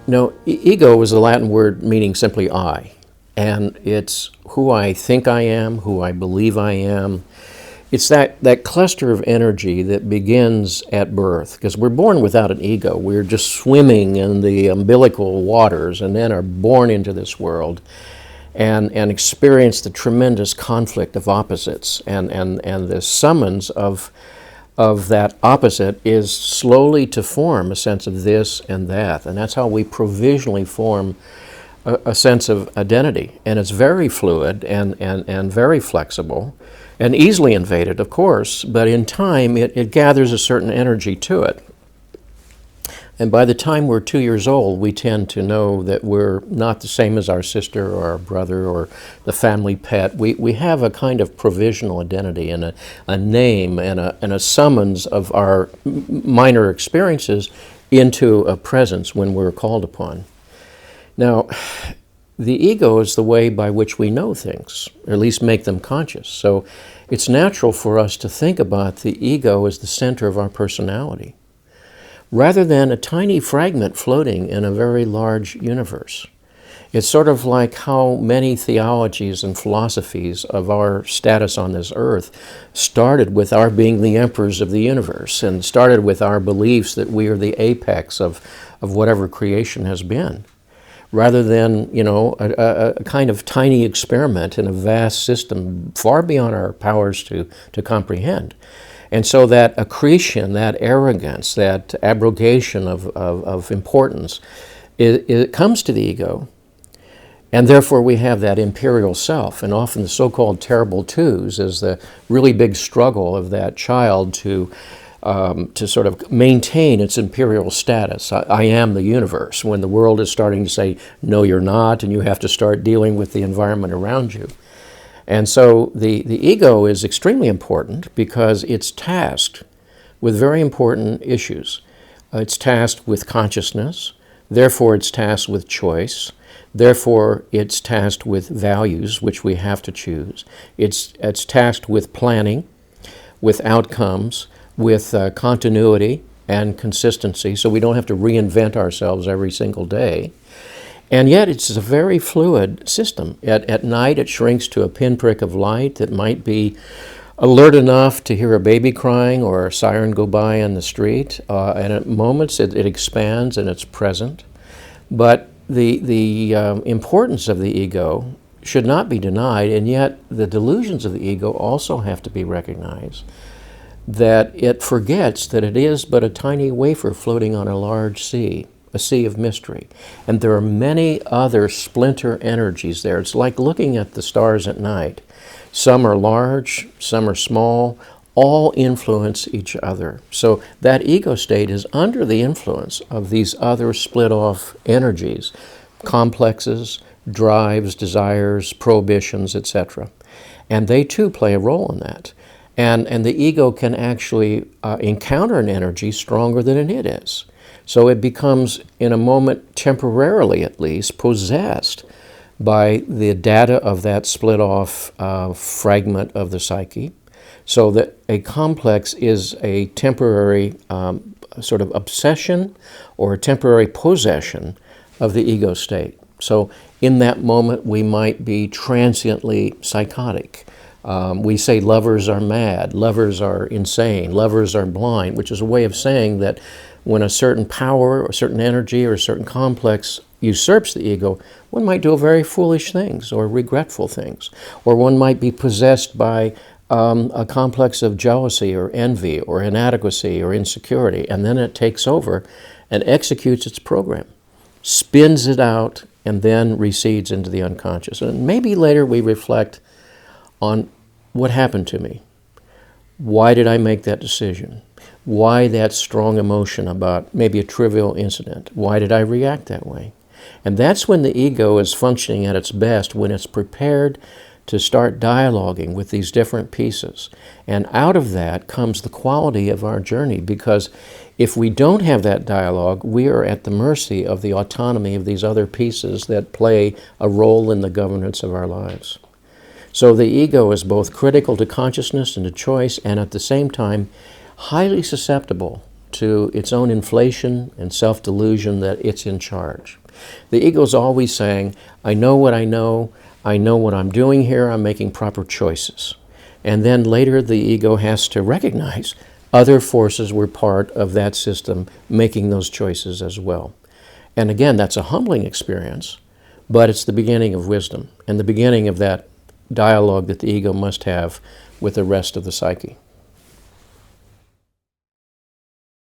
No, ego is a Latin word meaning simply I. And it's who I think I am, who I believe I am. It's that cluster of energy that begins at birth, because we're born without an ego. We're just swimming in the umbilical waters and then are born into this world and experience the tremendous conflict of opposites. And the summons of that opposite is slowly to form a sense of this and that. And that's how we provisionally form a sense of identity. And it's very fluid and very flexible and easily invaded, of course, but in time it gathers a certain energy to it. And by the time we're 2 years old, we tend to know that we're not the same as our sister or our brother or the family pet. We have a kind of provisional identity and a name and a summons of our minor experiences into a presence when we're called upon. Now, the ego is the way by which we know things, or at least make them conscious. So it's natural for us to think about the ego as the center of our personality, rather than a tiny fragment floating in a very large universe. It's sort of like how many theologies and philosophies of our status on this earth started with our being the emperors of the universe, and started with our beliefs that we are the apex of whatever creation has been, rather than, a kind of tiny experiment in a vast system far beyond our powers to comprehend. And so that accretion, that arrogance, that abrogation of importance, it comes to the ego. And therefore we have that imperial self. And often the so-called terrible twos is the really big struggle of that child to sort of maintain its imperial status. I am the universe, when the world is starting to say, no, you're not, and you have to start dealing with the environment around you. And so the ego is extremely important because it's tasked with very important issues. It's tasked with consciousness, therefore it's tasked with choice, therefore it's tasked with values, which we have to choose. It's tasked with planning, with outcomes, with continuity and consistency, so we don't have to reinvent ourselves every single day. And yet it's a very fluid system. At night it shrinks to a pinprick of light that might be alert enough to hear a baby crying or a siren go by in the street. And at moments it expands and it's present. But the importance of the ego should not be denied, and yet the delusions of the ego also have to be recognized. That it forgets that it is but a tiny wafer floating on a large sea. A sea of mystery. And there are many other splinter energies there. It's like looking at the stars at night. Some are large, some are small, all influence each other. So that ego state is under the influence of these other split off energies, complexes, drives, desires, prohibitions, etc. And they too play a role in that. And the ego can actually encounter an energy stronger than it is. So it becomes, in a moment, temporarily at least, possessed by the data of that split-off fragment of the psyche, so that a complex is a temporary sort of obsession or a temporary possession of the ego state. So in that moment, we might be transiently psychotic. We say lovers are mad, lovers are insane, lovers are blind, which is a way of saying that when a certain power or a certain energy or a certain complex usurps the ego, one might do very foolish things or regretful things. Or one might be possessed by a complex of jealousy or envy or inadequacy or insecurity, and then it takes over and executes its program, spins it out, and then recedes into the unconscious. And maybe later we reflect on what happened to me. Why did I make that decision? Why that strong emotion about maybe a trivial incident? Why did I react that way? And that's when the ego is functioning at its best, when it's prepared to start dialoguing with these different pieces. And out of that comes the quality of our journey, because if we don't have that dialogue, we are at the mercy of the autonomy of these other pieces that play a role in the governance of our lives. So the ego is both critical to consciousness and to choice, and at the same time highly susceptible to its own inflation and self-delusion that it's in charge. The ego's always saying, I know what I'm doing here, I'm making proper choices. And then later the ego has to recognize other forces were part of that system making those choices as well. And again, that's a humbling experience, but it's the beginning of wisdom and the beginning of that dialogue that the ego must have with the rest of the psyche.